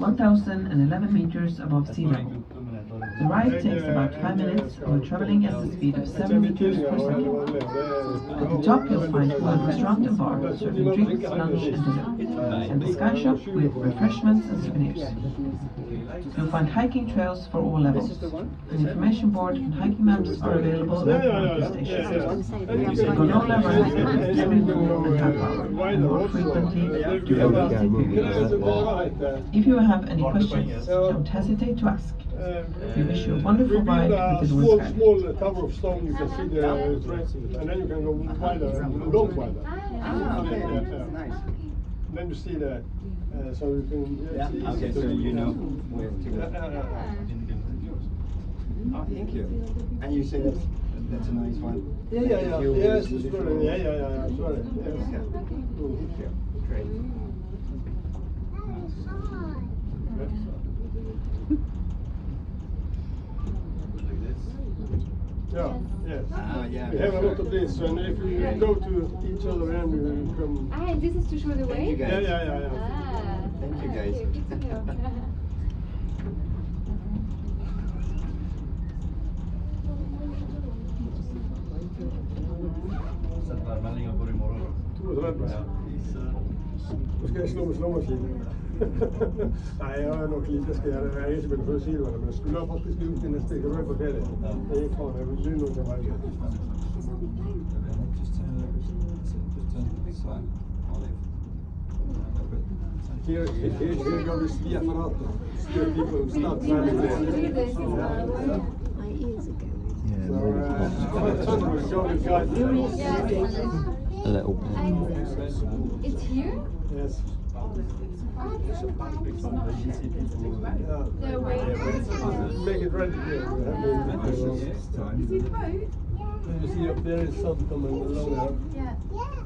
1,011 meters above sea level. The ride takes about 5 minutes while traveling at the speed of 7 meters per second. At the top you'll find a restaurant and bar serving drinks, lunch and dinner, and the sky shop with refreshments and souvenirs. You'll find hiking trails for all levels. An information board and hiking maps are available at the stations. The gondola runs at swimming pool and half hour, and more frequently during busy periods. If you have any questions, don't hesitate to ask. We wish you a wonderful ride with the Nordic Guide. Small tower of stone, you can see the trains, and then you can go wider, long wider. Nice. Then you see the, so you can see. Okay, so you know where to go. Oh, thank you. And you say that's a nice one. Yeah. Yes, it's good. Yeah. Sorry. Yes. Yeah. Thank you. Great. Yeah, yes. Yeah. We have a lot of this, and if you go to each other end, you come. Ah, and this is to show the way? Thank you guys. Yeah. Ah. Thank you guys. Okay, good to know. Då ska jag slå med slåmaskinen. Nej, jag är nog lite scared. Jag är inte med för silver, men skulle jag faktiskt gjort det nästa vecka, då är jag på ferie. Det gick fan, jag vill nog inte varje. Here go this apparato. Here people start driving there. My ears are going. A little bit. It's here? Yes. They're waiting. Make it ready here. Is it boat? You see up there is sun coming along there. Yeah. Yeah.